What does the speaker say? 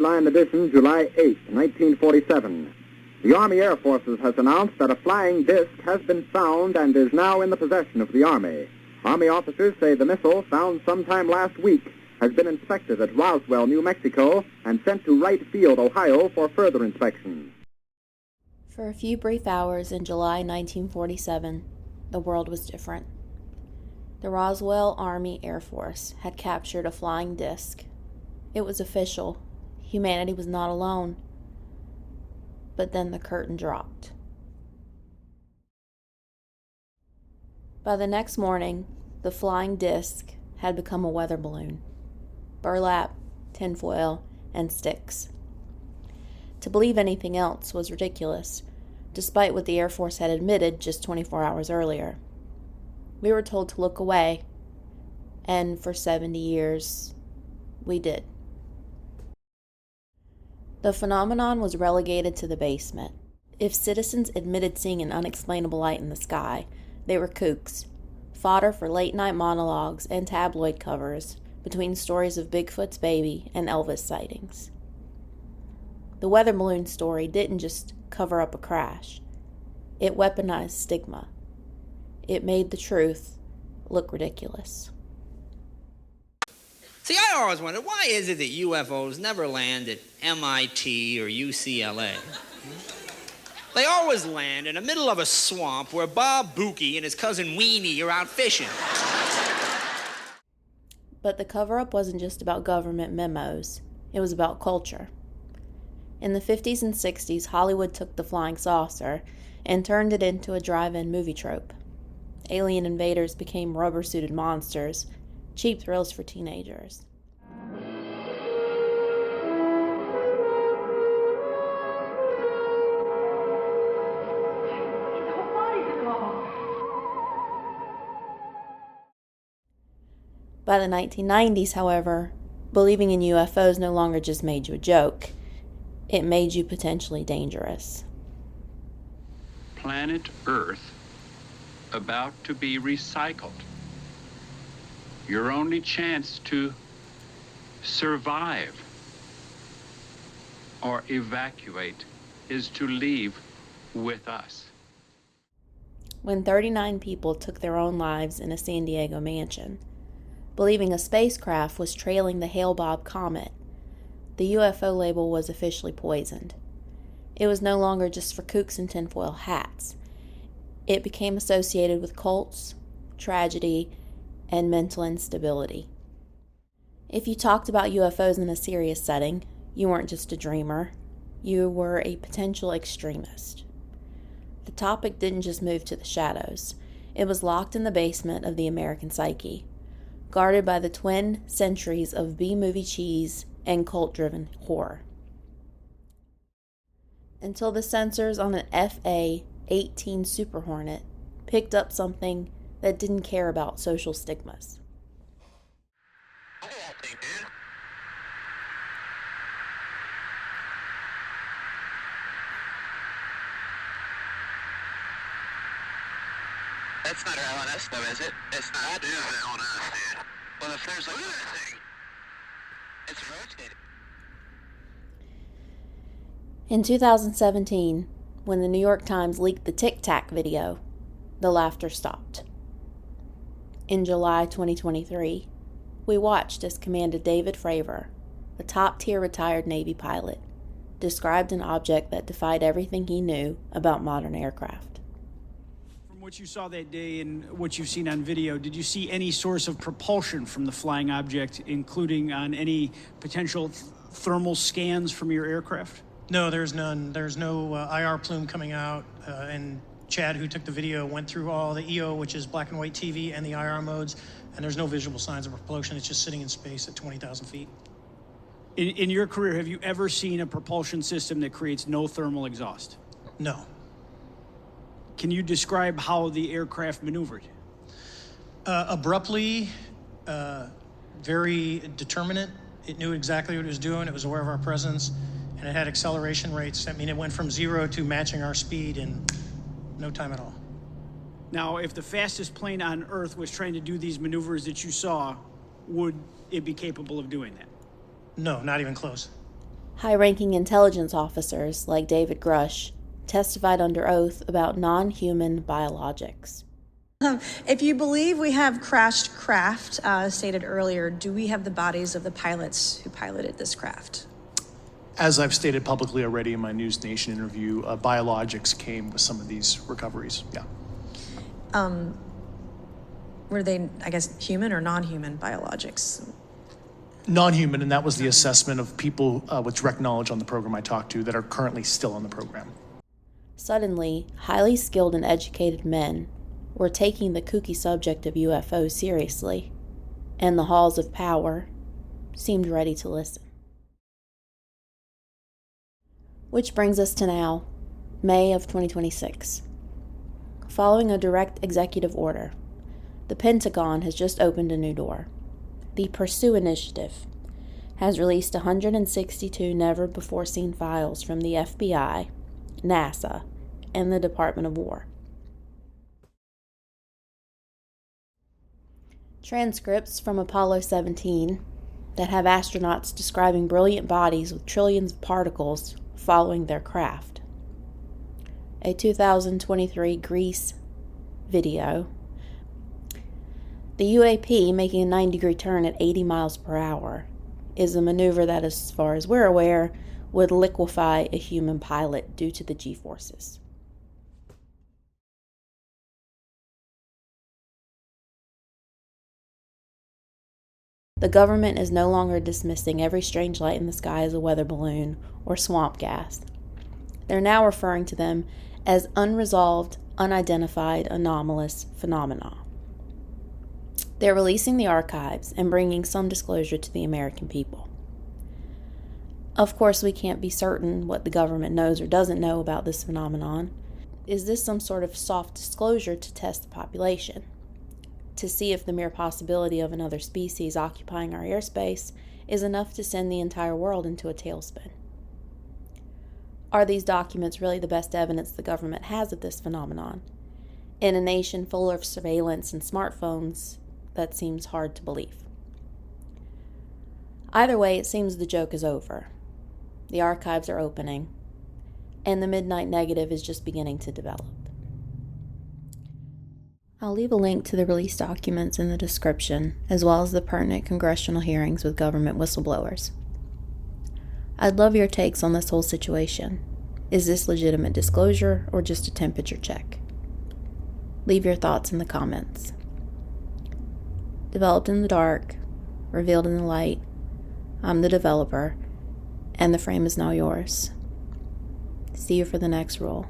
Headline edition, July 8, 1947. The Army Air Forces has announced that a flying disc has been found and is now in the possession of the Army. Army officers say the missile, found sometime last week, has been inspected at Roswell, New Mexico, and sent to Wright Field, Ohio, for further inspection. For a few brief hours in July 1947, the world was different. The Roswell Army Air Force had captured a flying disc. It was official. Humanity was not alone. But then the curtain dropped. By the next morning, the flying disc had become a weather balloon. Burlap, tinfoil, and sticks. To believe anything else was ridiculous, despite what the Air Force had admitted just 24 hours earlier. We were told to look away, and for 70 years, we did. The phenomenon was relegated to the basement. If citizens admitted seeing an unexplainable light in the sky, they were kooks, fodder for late-night monologues and tabloid covers between stories of Bigfoot's baby and Elvis sightings. The weather balloon story didn't just cover up a crash. It weaponized stigma. It made the truth look ridiculous. See, I always wondered, why is it that UFOs never land at MIT or UCLA? They always land in the middle of a swamp where Bob Bookie and his cousin Weenie are out fishing. But the cover-up wasn't just about government memos. It was about culture. In the 50s and 60s, Hollywood took the flying saucer and turned it into a drive-in movie trope. Alien invaders became rubber-suited monsters, cheap thrills for teenagers. By the 1990s, however, believing in UFOs no longer just made you a joke. It made you potentially dangerous. Planet Earth about to be recycled. Your only chance to survive or evacuate is to leave with us. When 39 people took their own lives in a San Diego mansion, believing a spacecraft was trailing the Hale-Bopp comet, the UFO label was officially poisoned. It was no longer just for kooks in tinfoil hats. It became associated with cults, tragedy, and mental instability. If you talked about UFOs in a serious setting, you weren't just a dreamer. You were a potential extremist. The topic didn't just move to the shadows. It was locked in the basement of the American psyche, guarded by the twin centuries of B-movie cheese and cult-driven horror. Until the sensors on an FA-18 Super Hornet picked up something that didn't care about social stigmas. That's not LNS though, is it? It's not. That is LNS, dude. Well, if there's like a thing, it's rotating. In 2017, when the New York Times leaked the Tic Tac video, the laughter stopped. In July 2023, we watched as Commander David Fravor, a top-tier retired Navy pilot, described an object that defied everything he knew about modern aircraft. From what you saw that day and what you've seen on video, did you see any source of propulsion from the flying object, including on any potential thermal scans from your aircraft? No, there's none. There's no IR plume coming out, and Chad, who took the video, went through all the EO, which is black and white TV, and the IR modes, and there's no visible signs of propulsion. It's just sitting in space at 20,000 feet. In your career, have you ever seen a propulsion system that creates no thermal exhaust? No. Can you describe how the aircraft maneuvered? Abruptly, very determinate. It knew exactly what it was doing. It was aware of our presence, and it had acceleration rates. I mean, it went from 0 to matching our speed in no time at all. Now, if the fastest plane on Earth was trying to do these maneuvers that you saw, would it be capable of doing that? No, not even close. High-ranking intelligence officers, like David Grush, testified under oath about non-human biologics. If you believe we have crashed craft, stated earlier, do we have the bodies of the pilots who piloted this craft? As I've stated publicly already in my News Nation interview, biologics came with some of these recoveries, yeah. Were they, I guess, human or non-human biologics? Non-human, and that was the assessment of people with direct knowledge on the program I talked to that are currently still on the program. Suddenly, highly skilled and educated men were taking the kooky subject of UFOs seriously, and the halls of power seemed ready to listen. Which brings us to now, May of 2026. Following a direct executive order, the Pentagon has just opened a new door. The Pursue Initiative has released 162 never-before-seen files from the FBI, NASA, and the Department of War. Transcripts from Apollo 17 that have astronauts describing brilliant bodies with trillions of particles following their craft. A 2023 Greece video. The UAP making a 9-degree turn at 80 miles per hour is a maneuver that, as far as we're aware, would liquefy a human pilot due to the G-forces. The government is no longer dismissing every strange light in the sky as a weather balloon or swamp gas. They're now referring to them as unresolved, unidentified, anomalous phenomena. They're releasing the archives and bringing some disclosure to the American people. Of course, we can't be certain what the government knows or doesn't know about this phenomenon. Is this some sort of soft disclosure to test the population? To see if the mere possibility of another species occupying our airspace is enough to send the entire world into a tailspin? Are these documents really the best evidence the government has of this phenomenon? In a nation full of surveillance and smartphones, that seems hard to believe. Either way, it seems the joke is over. The archives are opening, and the Midnight Negative is just beginning to develop. I'll leave a link to the released documents in the description, as well as the pertinent congressional hearings with government whistleblowers. I'd love your takes on this whole situation. Is this legitimate disclosure or just a temperature check? Leave your thoughts in the comments. Developed in the dark, revealed in the light, I'm the developer, and the frame is now yours. See you for the next roll.